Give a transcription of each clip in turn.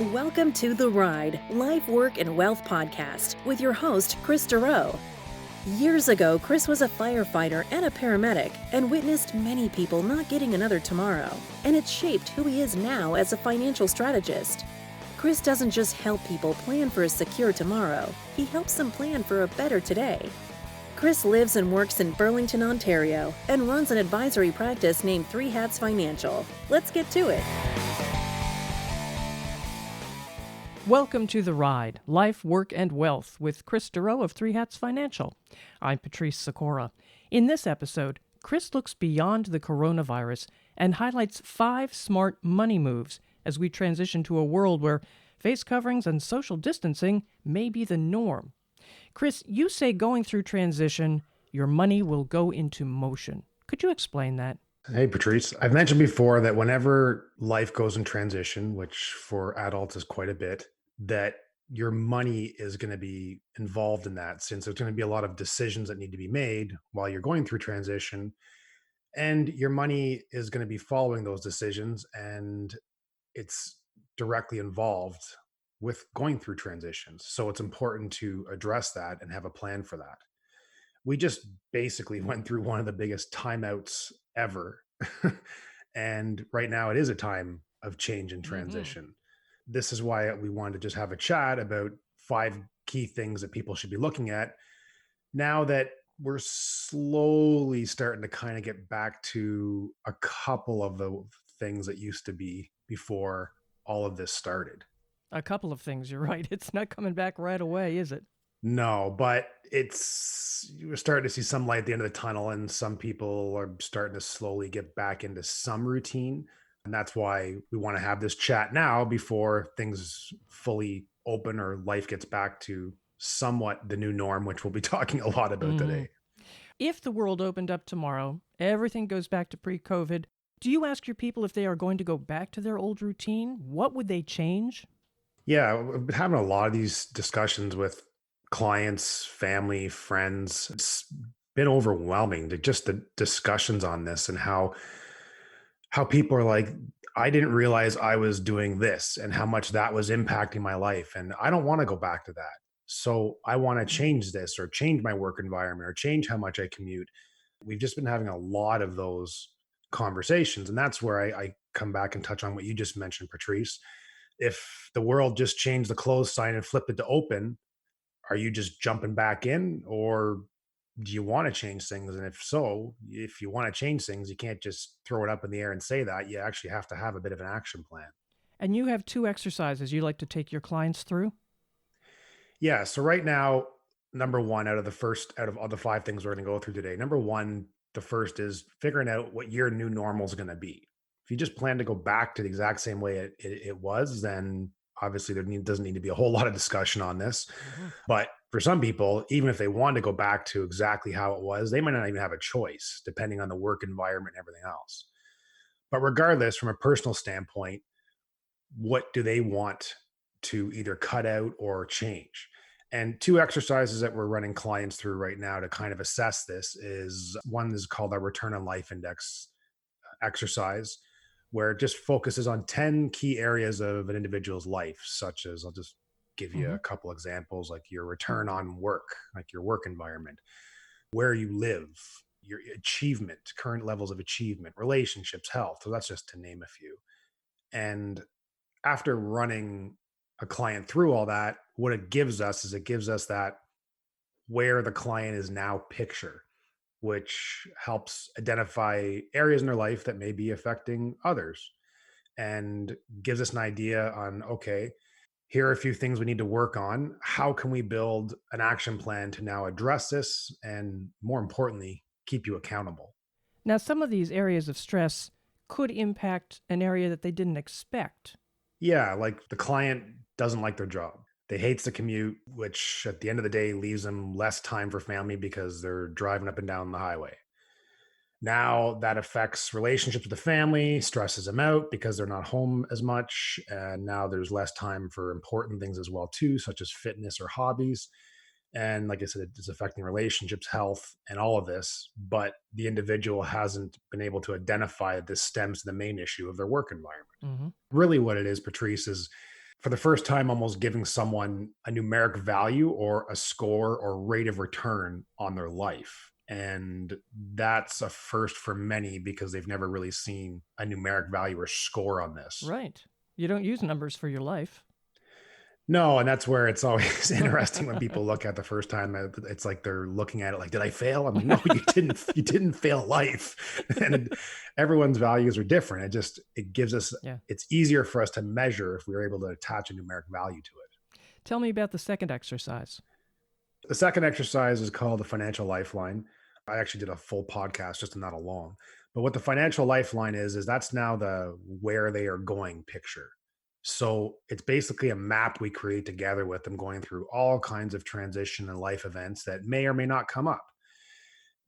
Welcome to The Ride, Life, Work, and Wealth podcast with your host, Kris Dureau. Years ago, Kris was a firefighter and a paramedic and witnessed many people not getting another tomorrow, and it shaped who he is now as a financial strategist. Kris doesn't just help people plan for a secure tomorrow, he helps them plan for a better today. Kris lives and works in Burlington, Ontario, and runs an advisory practice named Three Hats Financial. Let's get to it. Welcome to The Ride, Life, Work, and Wealth with Kris Dureau of Three Hats Financial. I'm Patrice Sikora. In this episode, Kris looks beyond the coronavirus and highlights 5 smart money moves as we transition to a world where face coverings and social distancing may be the norm. Kris, you say going through transition, your money will go into motion. Could you explain that? Hey, Patrice. I've mentioned before that whenever life goes in transition, which for adults is quite a bit, that your money is going to be involved in that, since there's going to be a lot of decisions that need to be made while you're going through transition. And your money is going to be following those decisions, and it's directly involved with going through transitions. So it's important to address that and have a plan for that. We just basically went through one of the biggest timeouts ever. And right now it is a time of change and transition. This is why we wanted to just have a chat about 5 key things that people should be looking at now that we're slowly starting to kind of get back to a couple of the things that used to be before all of this started. A couple of things, you're right. It's not coming back right away, is it? No, but we're starting to see some light at the end of the tunnel, and some people are starting to slowly get back into some routine. And that's why we want to have this chat now before things fully open or life gets back to somewhat the new norm, which we'll be talking a lot about today. If the world opened up tomorrow, everything goes back to pre-COVID, do you ask your people if they are going to go back to their old routine? What would they change? Yeah, we've been having a lot of these discussions with clients, family, friends. It's been overwhelming, just the discussions on this and how people are like, I didn't realize I was doing this and how much that was impacting my life. And I don't want to go back to that. So I want to change this or change my work environment or change how much I commute. We've just been having a lot of those conversations. And that's where I come back and touch on what you just mentioned, Patrice. If the world just changed the close sign and flipped it to open, are you just jumping back in, or do you want to change things? And if so, if you want to change things, you can't just throw it up in the air and say that. You actually have to have a bit of an action plan. And you have 2 exercises you like to take your clients through? Yeah. So right now, number one, out of all the 5 things we're going to go through today, number one, the first is figuring out what your new normal is going to be. If you just plan to go back to the exact same way it was, then obviously doesn't need to be a whole lot of discussion on this. But for some people, even if they want to go back to exactly how it was, they might not even have a choice depending on the work environment and everything else. But regardless, from a personal standpoint, what do they want to either cut out or change? And 2 exercises that we're running clients through right now to kind of assess this is, one is called our Return on Life Index exercise, where it just focuses on 10 key areas of an individual's life, such as, I'll just give you a couple examples, like your return on work, like your work environment, where you live, your achievement, current levels of achievement, relationships, health. So that's just to name a few. And after running a client through all that, what it gives us is that where the client is now picture, which helps identify areas in their life that may be affecting others and gives us an idea on, okay, here are a few things we need to work on. How can we build an action plan to now address this? And more importantly, keep you accountable. Now, some of these areas of stress could impact an area that they didn't expect. Yeah, like the client doesn't like their job. They hates the commute, which at the end of the day leaves them less time for family because they're driving up and down the highway. Now that affects relationships with the family, stresses them out because they're not home as much. And now there's less time for important things as well too, such as fitness or hobbies. And like I said, it's affecting relationships, health, and all of this. But the individual hasn't been able to identify that this stems to the main issue of their work environment. Really what it is, Patrice, is for the first time almost giving someone a numeric value or a score or rate of return on their life. And that's a first for many because they've never really seen a numeric value or score on this. Right. You don't use numbers for your life. No, and that's where it's always interesting when people look at the first time. It's like they're looking at it like, "Did I fail?" I'm like, "No, you didn't. You didn't fail life." And everyone's values are different. It gives us. Yeah. It's easier for us to measure if we're able to attach a numeric value to it. Tell me about the second exercise. The second exercise is called the financial lifeline. I actually did a full podcast just on that alone. But what the financial lifeline is that's now the where they are going picture. So it's basically a map we create together with them going through all kinds of transition and life events that may or may not come up.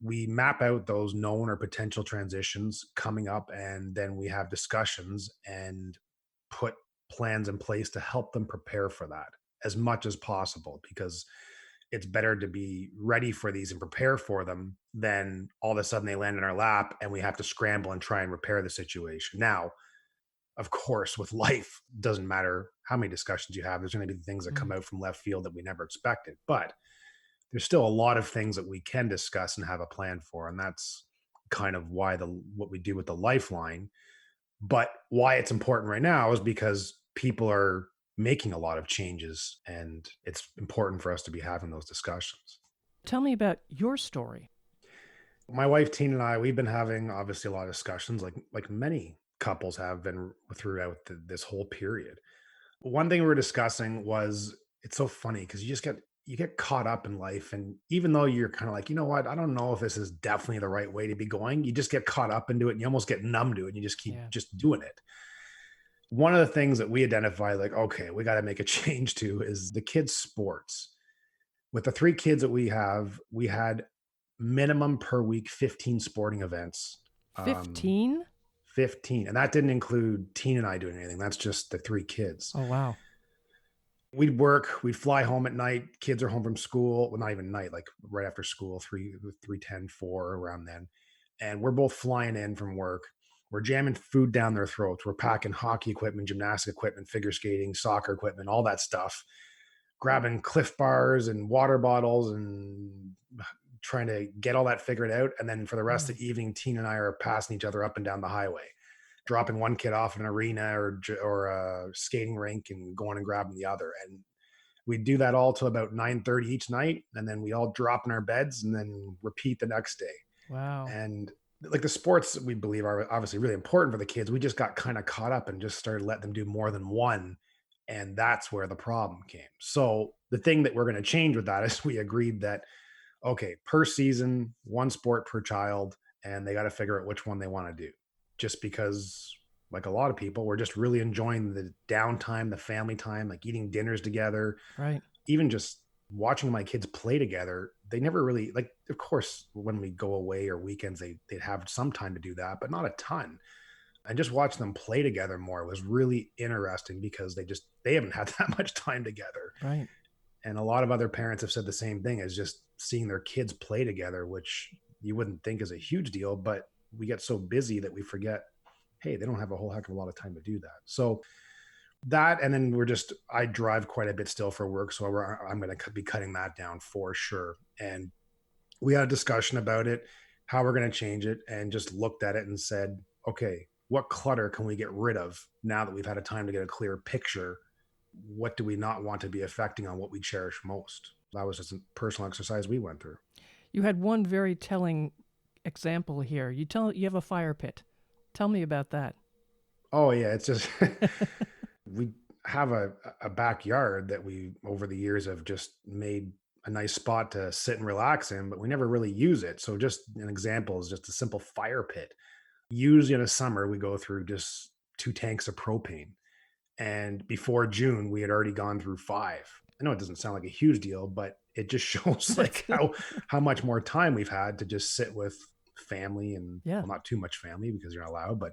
We map out those known or potential transitions coming up, and then we have discussions and put plans in place to help them prepare for that as much as possible, because it's better to be ready for these and prepare for them than all of a sudden they land in our lap and we have to scramble and try and repair the situation. Now, of course, with life, doesn't matter how many discussions you have, there's going to be things that come out from left field that we never expected. But there's still a lot of things that we can discuss and have a plan for. And that's kind of why what we do with the lifeline. But why it's important right now is because people are making a lot of changes, and it's important for us to be having those discussions. Tell me about your story. My wife, Tina, and I, we've been having obviously a lot of discussions like many couples have been throughout this whole period. One thing we were discussing was, it's so funny because you get caught up in life, and even though you're kind of like, you know what, I don't know if this is definitely the right way to be going, you just get caught up into it and you almost get numb to it and you just keep just doing it. One of the things that we identify, like, okay, we got to make a change to, is the kids' sports. With the 3 kids that we have, we had minimum per week 15 sporting events. 15? 15. And that didn't include Teen and I doing anything. That's just the 3 kids. Oh, wow. We'd work, we'd fly home at night. Kids are home from school. Well, not even night, like right after school, 3:10, 4 around then. And we're both flying in from work. We're jamming food down their throats. We're packing hockey equipment, gymnastic equipment, figure skating, soccer equipment, all that stuff. Grabbing Cliff Bars and water bottles and trying to get all that figured out. And then for the rest of the evening, Tina and I are passing each other up and down the highway, dropping one kid off in an arena or a skating rink and going and grabbing the other. And we do that all till about 9:30 each night. And then we all drop in our beds and then repeat the next day. Wow. And like the sports, we believe, are obviously really important for the kids. We just got kind of caught up and just started letting them do more than one. And that's where the problem came. So the thing that we're going to change with that is we agreed that, okay, per season, 1 sport per child, and they got to figure out which one they want to do. Just because, like a lot of people, we're just really enjoying the downtime, the family time, like eating dinners together. Right. Even just watching my kids play together. They never really, like, of course, when we go away or weekends, they'd have some time to do that, but not a ton. And just watching them play together more was really interesting because they haven't had that much time together. Right. And a lot of other parents have said the same thing, as just seeing their kids play together, which you wouldn't think is a huge deal, but we get so busy that we forget, hey, they don't have a whole heck of a lot of time to do that. So that, and then I drive quite a bit still for work. So I'm going to be cutting that down for sure. And we had a discussion about it, how we're going to change it, and just looked at it and said, okay, what clutter can we get rid of now that we've had a time to get a clear picture? What do we not want to be affecting on what we cherish most? That was just a personal exercise we went through. You had one very telling example here. You have a fire pit. Tell me about that. Oh yeah, it's just we have a backyard that we over the years have just made a nice spot to sit and relax in, but we never really use it. So just an example is just a simple fire pit. Usually in the summer, we go through just 2 tanks of propane. And before June, we had already gone through 5. I know it doesn't sound like a huge deal, but it just shows like how much more time we've had to just sit with family and well, not too much family because you're not allowed, but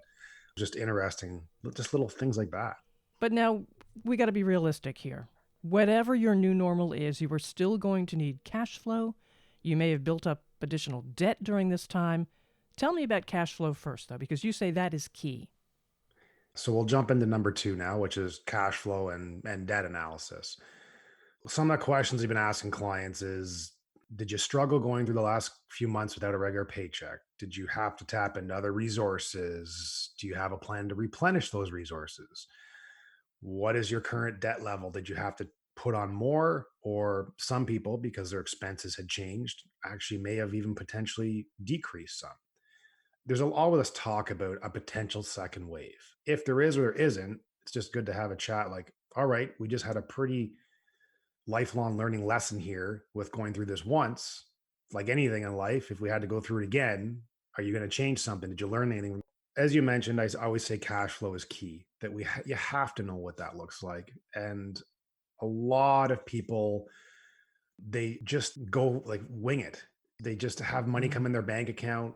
just interesting, just little things like that. But now we got to be realistic here. Whatever your new normal is, you are still going to need cash flow. You may have built up additional debt during this time. Tell me about cash flow first, though, because you say that is key. So we'll jump into number two now, which is cash flow and debt analysis. Some of the questions we've been asking clients is, did you struggle going through the last few months without a regular paycheck? Did you have to tap into other resources? Do you have a plan to replenish those resources? What is your current debt level? Did you have to put on more? Or some people, because their expenses had changed, actually may have even potentially decreased some. There's all this talk about a potential second wave. If there is or there isn't, it's just good to have a chat like, all right, we just had a pretty lifelong learning lesson here with going through this once. Like anything in life, if we had to go through it again, are you going to change something? Did you learn anything? As you mentioned, always say cash flow is key. That you have to know what that looks like, and a lot of people, they just go like wing it. They just have money Mm. come in their bank account,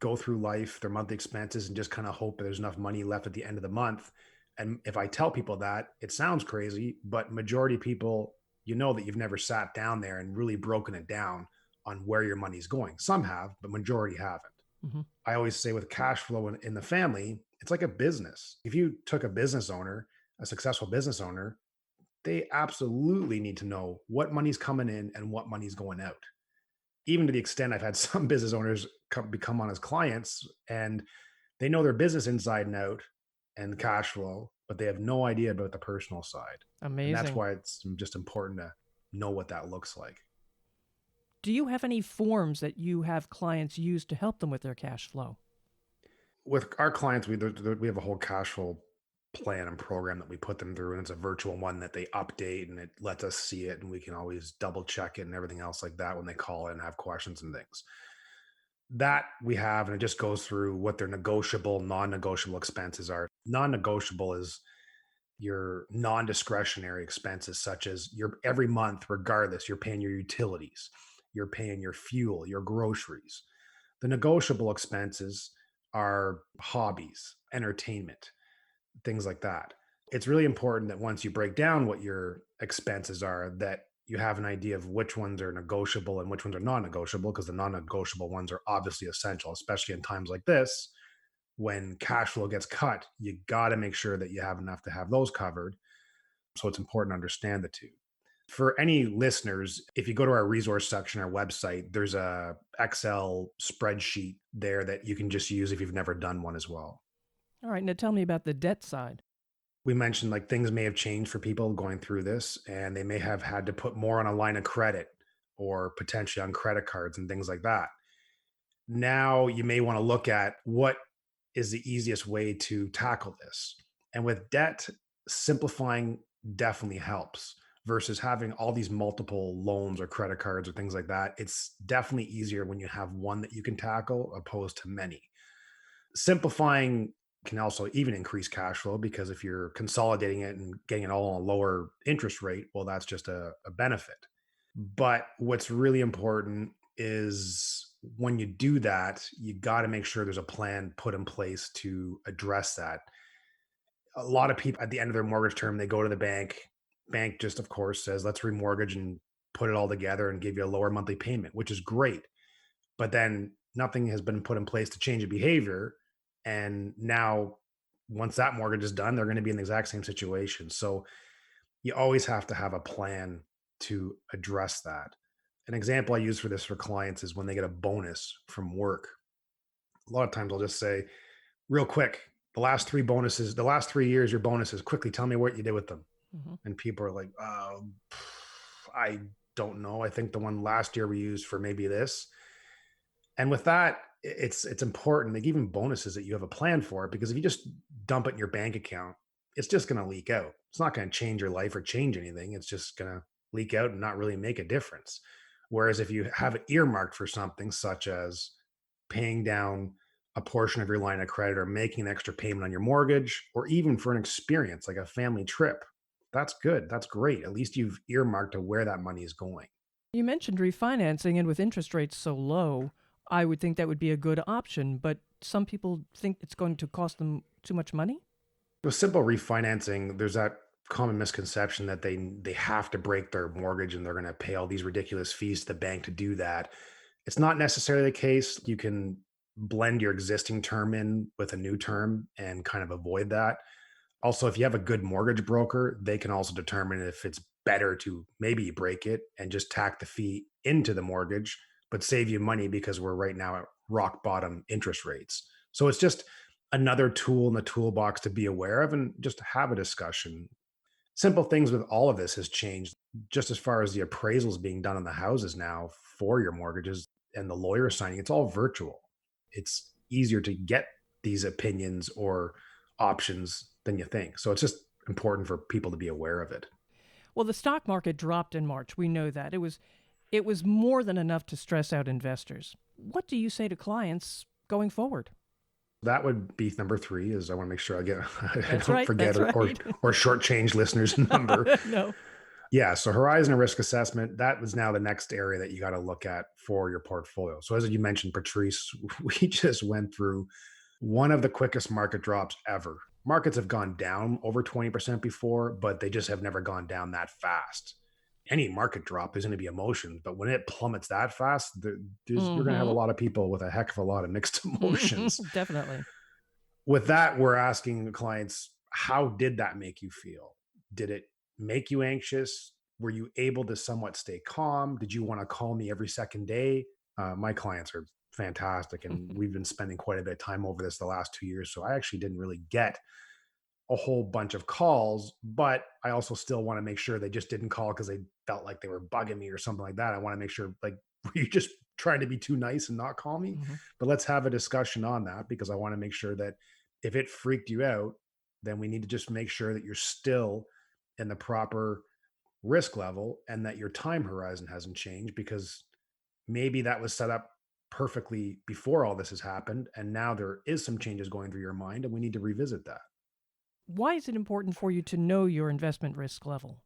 go through life, their monthly expenses, and just kind of hope there's enough money left at the end of the month. And if I tell people that, it sounds crazy, but majority of people, that you've never sat down there and really broken it down on where your money's going. Some have, but majority haven't. Hmm. I always say with cash flow in the family, it's like a business. If you took a business owner, a successful business owner, they absolutely need to know what money's coming in and what money's going out. Even to the extent I've had some business owners become on as clients, and they know their business inside and out and cash flow, but they have no idea about the personal side. And that's Amazing. why it's just important to know what that looks like. Do you have any forms that you have clients use to help them with their cash flow? With our clients, we have a whole cash flow plan and program that we put them through, and it's a virtual one that they update, and it lets us see it, and we can always double check it and everything else like that when they call in and have questions and things. That we have, and it just goes through what their negotiable, non-negotiable expenses are. Non-negotiable is your non-discretionary expenses, such as your every month, regardless, you're paying your utilities, you're paying your fuel, your groceries. The negotiable expenses are hobbies, entertainment, things like that. It's really important that once you break down what your expenses are, that you have an idea of which ones are negotiable and which ones are non-negotiable, because the non-negotiable ones are obviously essential, especially in times like this when cash flow gets cut. You got to make sure that you have enough to have those covered. So it's important to understand the two. For any listeners, if you go to our resource section, our website, there's a Excel spreadsheet there that you can just use if you've never done one as well. All right, now tell me about the debt side. We mentioned like things may have changed for people going through this, and they may have had to put more on a line of credit or potentially on credit cards and things like that. Now you may want to look at what is the easiest way to tackle this. And with debt, simplifying definitely helps versus having all these multiple loans or credit cards or things like that. It's definitely easier when you have one that you can tackle opposed to many. Simplifying can also even increase cash flow, because if you're consolidating it and getting it all on a lower interest rate, well, that's just a benefit. But what's really important is when you do that, you got to make sure there's a plan put in place to address that. A lot of people at the end of their mortgage term, they go to the bank. Bank just, of course, says, let's remortgage and put it all together and give you a lower monthly payment, which is great. But then nothing has been put in place to change the behavior. And now, once that mortgage is done, they're going to be in the exact same situation. So you always have to have a plan to address that. An example I use for this for clients is when they get a bonus from work. A lot of times I'll just say, real quick, the last 3 years, your bonuses, quickly tell me what you did with them. Hmm. And people are like, I don't know. I think the one last year we used for maybe this. And with that, it's important. Like even bonuses that you have a plan for it, because if you just dump it in your bank account, it's just going to leak out. It's not going to change your life or change anything. It's just going to leak out and not really make a difference. Whereas if you have it earmarked for something such as paying down a portion of your line of credit or making an extra payment on your mortgage, or even for an experience like a family trip, that's good. That's great. At least you've earmarked to where that money is going. You mentioned refinancing, and with interest rates so low, I would think that would be a good option, but some people think it's going to cost them too much money. With simple refinancing, there's that common misconception that they have to break their mortgage and they're going to pay all these ridiculous fees to the bank to do that. It's not necessarily the case. You can blend your existing term in with a new term and kind of avoid that. Also, if you have a good mortgage broker, they can also determine if it's better to maybe break it and just tack the fee into the mortgage, but save you money because we're right now at rock bottom interest rates. So it's just another tool in the toolbox to be aware of and just have a discussion. Simple things with all of this has changed just as far as the appraisals being done on the houses now for your mortgages and the lawyer signing. It's all virtual. It's easier to get these opinions or options than you think. So it's just important for people to be aware of it. Well, the stock market dropped in March. We know that. It was more than enough to stress out investors. What do you say to clients going forward? That would be number three. Is I want to make sure I That's don't right. forget That's right. or shortchange listeners' number. No. Yeah. So horizon risk assessment, that was now the next area that you got to look at for your portfolio. So as you mentioned, Patrice, we just went through one of the quickest market drops ever. Markets have gone down over 20% before, but they just have never gone down that fast. Any market drop is going to be emotion, but when it plummets that fast, you're going to have a Mm-hmm. lot of people with a heck of a lot of mixed emotions. Definitely. With that, we're asking the clients, how did that make you feel? Did it make you anxious? Were you able to somewhat stay calm? Did you want to call me every second day? My clients are fantastic, and we've been spending quite a bit of time over this the last 2 years. So I actually didn't really get a whole bunch of calls, but I also still want to make sure they just didn't call because they felt like they were bugging me or something like that. I want to make sure, like, were you just trying to be too nice and not call me? Hmm. But let's have a discussion on that because I want to make sure that if it freaked you out, then we need to just make sure that you're still in the proper risk level and that your time horizon hasn't changed because maybe that was set up perfectly before all this has happened. And now there is some changes going through your mind and we need to revisit that. Why is it important for you to know your investment risk level?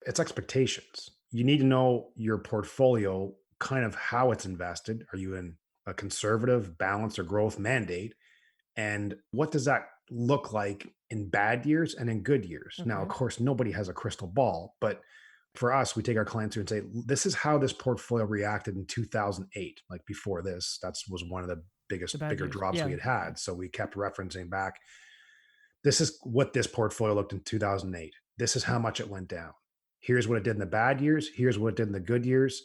It's expectations. You need to know your portfolio, kind of how it's invested. Are you in a conservative, balance, or growth mandate? And what does that look like in bad years and in good years? Now, of Okay. course, nobody has a crystal ball, but for us, we take our clients through and say, this is how this portfolio reacted in 2008. Like before this, that was one of the The biggest, bad bigger years. drops we Yeah. had had. So we kept referencing back. This is what this portfolio looked in 2008. This is how much it went down. Here's what it did in the bad years. Here's what it did in the good years.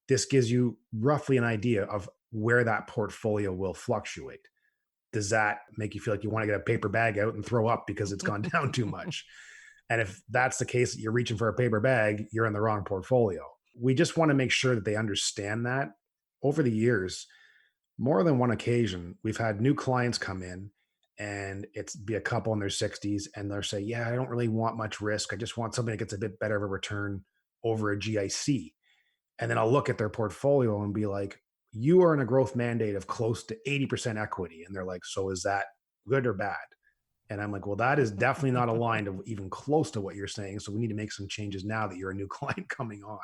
This gives you roughly an idea of where that portfolio will fluctuate. Does that make you feel like you want to get a paper bag out and throw up because it's gone down too much? And if that's the case, you're reaching for a paper bag, you're in the wrong portfolio. We just want to make sure that they understand that. Over the years, more than one occasion, we've had new clients come in and it's be a couple in their 60s and they'll say, yeah, I don't really want much risk. I just want something that gets a bit better of a return over a GIC. And then I'll look at their portfolio and be like, you are in a growth mandate of close to 80% equity. And they're like, so is that good or bad? And I'm like, well, that is definitely not aligned of even close to what you're saying. So we need to make some changes now that you're a new client coming on.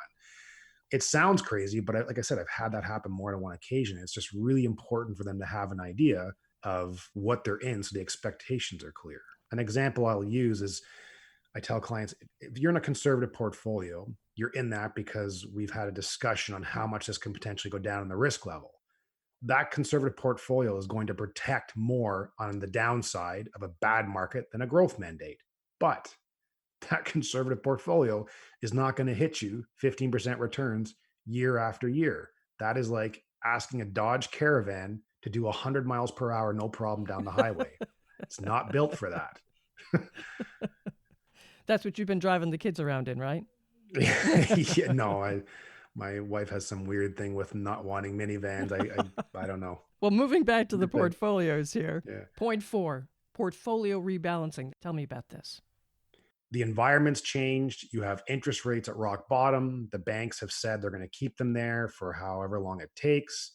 It sounds crazy, but like I said, I've had that happen more than one occasion. It's just really important for them to have an idea of what they're in so the expectations are clear. An example I'll use is I tell clients if you're in a conservative portfolio, you're in that because we've had a discussion on how much this can potentially go down in the risk level. That conservative portfolio is going to protect more on the downside of a bad market than a growth mandate. But that conservative portfolio is not going to hit you 15% returns year after year. That is like asking a Dodge Caravan to do 100 miles per hour, no problem down the highway. It's not built for that. That's what you've been driving the kids around in, right? Yeah, no, my wife has some weird thing with not wanting minivans. I don't know. Well, moving back to the Good thing. portfolios here. Yeah. Point 4, portfolio rebalancing. Tell me about this. The environment's changed. You have interest rates at rock bottom. The banks have said they're going to keep them there for however long it takes.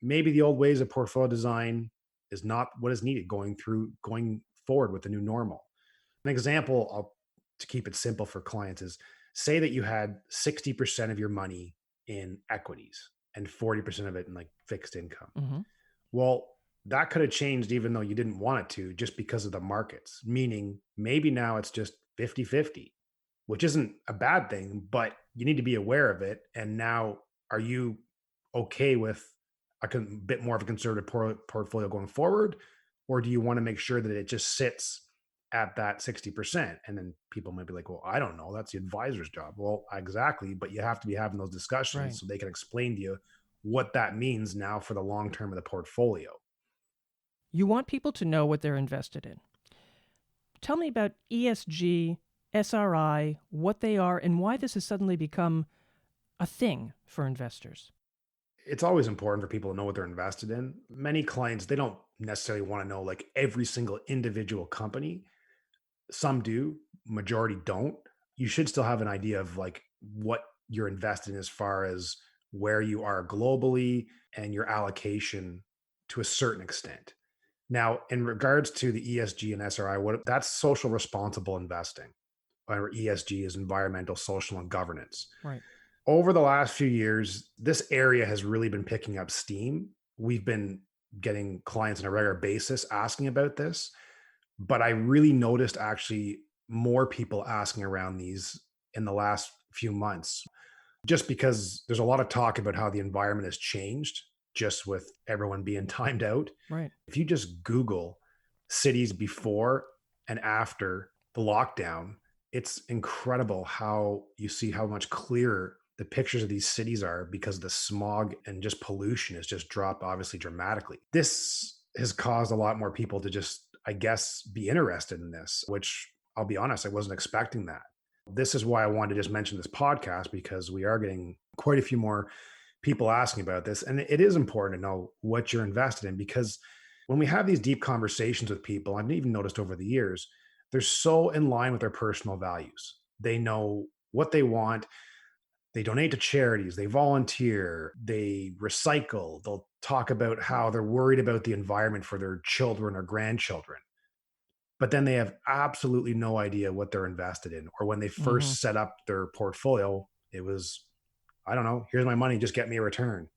Maybe the old ways of portfolio design is not what is needed going forward with the new normal. An example to keep it simple for clients is say that you had 60% of your money in equities and 40% of it in like fixed income. Mm-hmm. Well, that could have changed even though you didn't want it to, just because of the markets, meaning maybe now it's just 50-50, which isn't a bad thing, but you need to be aware of it. And now, are you okay with bit more of a conservative portfolio going forward? Or do you want to make sure that it just sits at that 60%? And then people might be like, well, I don't know. That's the advisor's job. Well, exactly. But you have to be having those discussions Right. so they can explain to you what that means now for the long term of the portfolio. You want people to know what they're invested in. Tell me about ESG, SRI, what they are, and why this has suddenly become a thing for investors. It's always important for people to know what they're invested in. Many clients, they don't necessarily want to know like every single individual company. Some do, majority don't. You should still have an idea of like what you're invested in as far as where you are globally and your allocation to a certain extent. Now, in regards to the ESG and SRI, what that's social responsible investing, or ESG is environmental, social, and governance. Right. Over the last few years, this area has really been picking up steam. We've been getting clients on a regular basis asking about this, but I really noticed actually more people asking around these in the last few months, just because there's a lot of talk about how the environment has changed just with everyone being timed out. Right. If you just Google cities before and after the lockdown, it's incredible how you see how much clearer the pictures of these cities are because the smog and just pollution has just dropped obviously dramatically. This has caused a lot more people to just, I guess, be interested in this, which I'll be honest, I wasn't expecting that. This is why I wanted to just mention this podcast because we are getting quite a few more people asking about this. And it is important to know what you're invested in because when we have these deep conversations with people, I've even noticed over the years, they're so in line with their personal values. They know what they want. They donate to charities, they volunteer, they recycle. They'll talk about how they're worried about the environment for their children or grandchildren. But then they have absolutely no idea what they're invested in. Or when they Mm-hmm. first set up their portfolio, it was, I don't know, here's my money, just get me a return.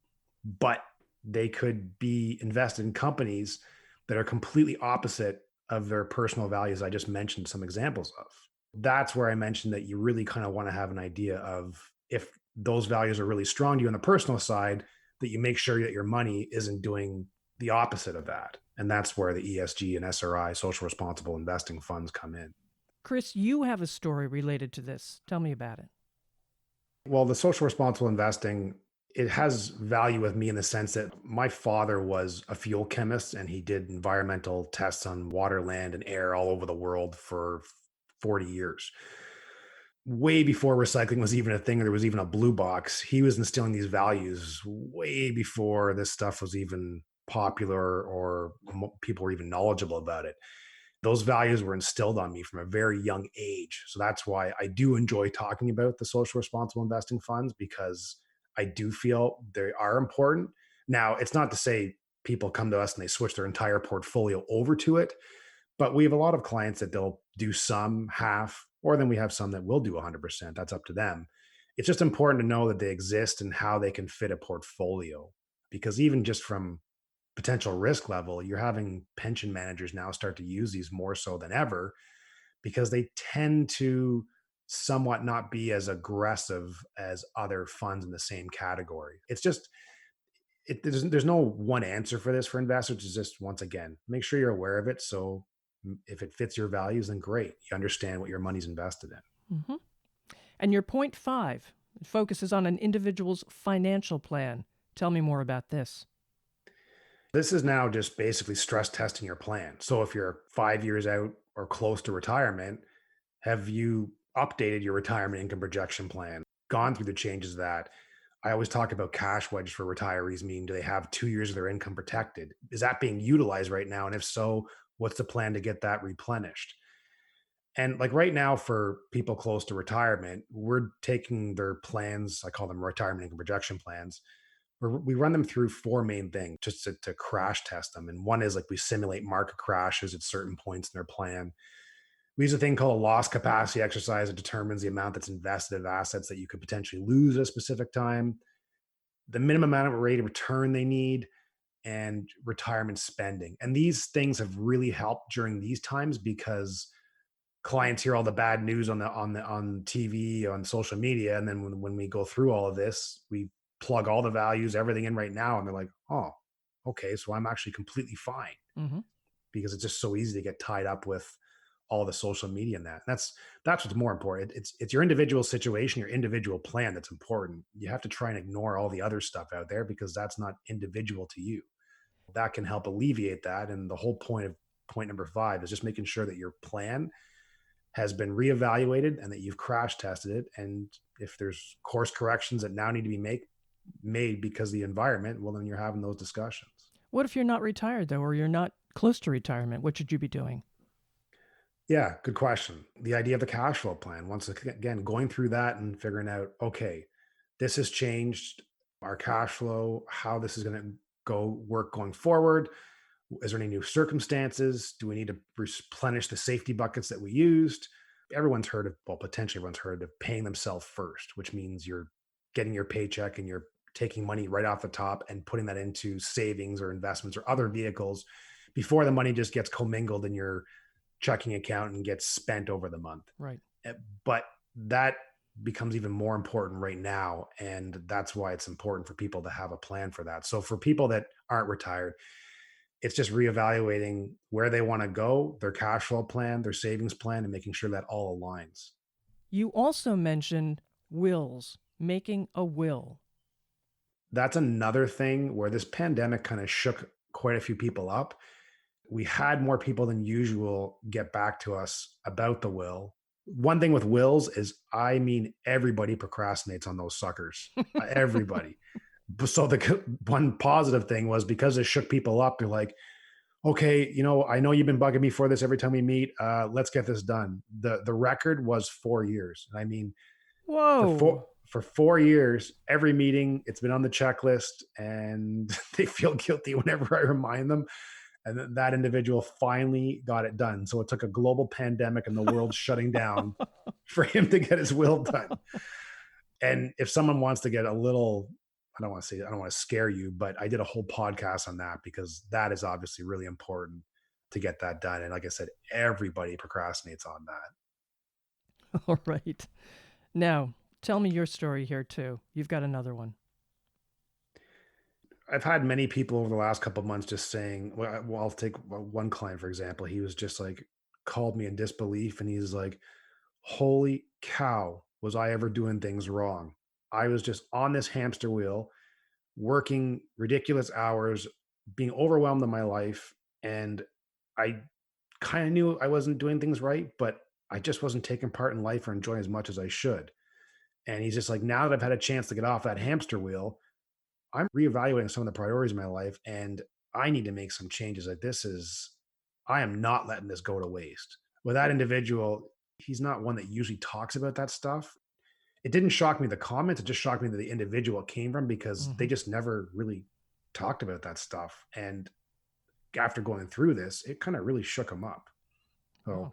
But they could be invested in companies that are completely opposite of their personal values. I just mentioned some examples of. That's where I mentioned that you really kind of want to have an idea of if those values are really strong to you on the personal side, that you make sure that your money isn't doing the opposite of that. And that's where the ESG and SRI, social responsible investing funds come in. Kris, you have a story related to this. Tell me about it. Well, the social responsible investing, it has value with me in the sense that my father was a fuel chemist and he did environmental tests on water, land, and air all over the world for 40 years. Way before recycling was even a thing, or there was even a blue box. He was instilling these values way before this stuff was even popular or people were even knowledgeable about it. Those values were instilled on me from a very young age. So that's why I do enjoy talking about the social responsible investing funds because I do feel they are important. Now, it's not to say people come to us and they switch their entire portfolio over to it, but we have a lot of clients that they'll do some half, or then we have some that will do 100%. That's up to them. It's just important to know that they exist and how they can fit a portfolio because even just from potential risk level, you're having pension managers now start to use these more so than ever because they tend to somewhat not be as aggressive as other funds in the same category. It's just there's no one answer for this for investors. It's just once again, make sure you're aware of it. So if it fits your values, then great. You understand what your money's invested in. Mm-hmm. And your point 5 focuses on an individual's financial plan. Tell me more about this. This is now just basically stress testing your plan. So if you're 5 years out or close to retirement, have you updated your retirement income projection plan? Gone through the changes of that? I always talk about cash wedge for retirees, meaning do they have 2 years of their income protected? Is that being utilized right now? And if so, what's the plan to get that replenished? And like right now, for people close to retirement, we're taking their plans. I call them retirement income projection plans. We run them through four main things just to crash test them. And one is like we simulate market crashes at certain points in their plan. We use a thing called a loss capacity exercise that determines the amount that's invested of assets that you could potentially lose at a specific time, the minimum amount of rate of return they need, and retirement spending. And these things have really helped during these times because clients hear all the bad news on TV, on social media, and then when we go through all of this, we plug all the values, everything in right now. And they're like, oh, okay, so I'm actually completely fine, Mm-hmm. because it's just so easy to get tied up with all the social media and that. That's what's more important. It's your individual situation, your individual plan that's important. You have to try and ignore all the other stuff out there because that's not individual to you. That can help alleviate that. And the whole point of point number 5 is just making sure that your plan has been reevaluated and that you've crash tested it. And if there's course corrections that now need to be made because of the environment, well, then you're having those discussions. What if you're not retired, though, or you're not close to retirement? What should you be doing? Yeah, good question. The idea of the cash flow plan, once again, going through that and figuring out, okay, this has changed our cash flow, how this is going to go work going forward. Is there any new circumstances? Do we need to replenish the safety buckets that we used? Everyone's heard of, well, potentially everyone's heard of paying themselves first, which means you're getting your paycheck and you're taking money right off the top and putting that into savings or investments or other vehicles before the money just gets commingled in your checking account and gets spent over the month. Right. But that becomes even more important right now. And that's why it's important for people to have a plan for that. So for people that aren't retired, it's just reevaluating where they want to go, their cash flow plan, their savings plan, and making sure that all aligns. You also mentioned wills, making a will. That's another thing where this pandemic kind of shook quite a few people up. We had more people than usual get back to us about the will. One thing with wills is, I mean, everybody procrastinates on those suckers. Everybody. So the one positive thing was, because it shook people up, they're like, okay, I know you've been bugging me for this every time we meet. Let's get this done. The record was 4 years. I mean, Whoa. for 4 years, every meeting, it's been on the checklist, and they feel guilty whenever I remind them. And that individual finally got it done. So it took a global pandemic and the world shutting down for him to get his will done. And if someone wants to get a little, I don't want to scare you, but I did a whole podcast on that, because that is obviously really important to get that done. And like I said, everybody procrastinates on that. All right. Now, tell me your story here too. You've got another one. I've had many people over the last couple of months just saying, well, I'll take one client, for example. He was just like, called me in disbelief. And he's like, holy cow, was I ever doing things wrong? I was just on this hamster wheel, working ridiculous hours, being overwhelmed in my life. And I kind of knew I wasn't doing things right, but I just wasn't taking part in life or enjoying as much as I should. And he's just like, now that I've had a chance to get off that hamster wheel, I'm reevaluating some of the priorities in my life, and I need to make some changes. Like, I am not letting this go to waste. With that individual, he's not one that usually talks about that stuff. It didn't shock me, the comments, it just shocked me that the individual it came from, because they just never really talked about that stuff. And after going through this, it kind of really shook him up. So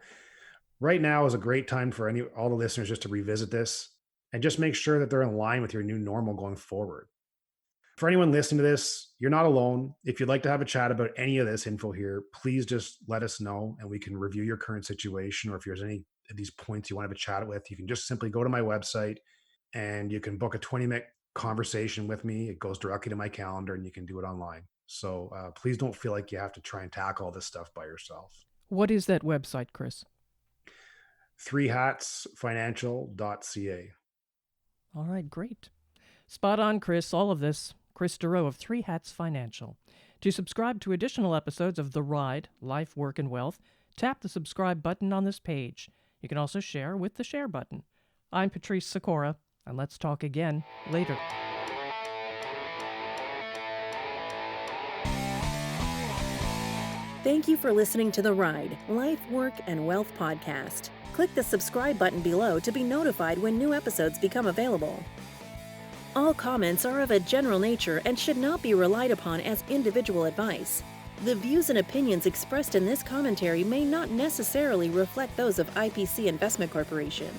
right now is a great time for all the listeners just to revisit this and just make sure that they're in line with your new normal going forward. For anyone listening to this, you're not alone. If you'd like to have a chat about any of this info here, please just let us know and we can review your current situation. Or if there's any of these points you want to have a chat with, you can just simply go to my website and you can book a 20-minute conversation with me. It goes directly to my calendar and you can do it online. So please don't feel like you have to try and tackle all this stuff by yourself. What is that website, Kris? 3hatsfinancial.ca. All right, great. Spot on, Kris. All of this. Kris Dureau of 3 Hats Financial. To subscribe to additional episodes of The Ride, Life, Work, and Wealth, tap the subscribe button on this page. You can also share with the share button. I'm Patrice Sikora, and let's talk again later. Thank you for listening to The Ride, Life, Work, and Wealth podcast. Click the subscribe button below to be notified when new episodes become available. All comments are of a general nature and should not be relied upon as individual advice. The views and opinions expressed in this commentary may not necessarily reflect those of IPC Investment Corporation.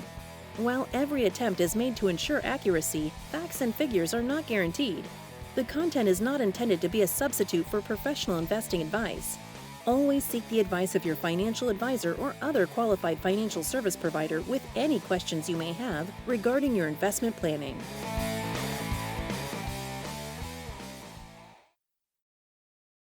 While every attempt is made to ensure accuracy, facts and figures are not guaranteed. The content is not intended to be a substitute for professional investing advice. Always seek the advice of your financial advisor or other qualified financial service provider with any questions you may have regarding your investment planning.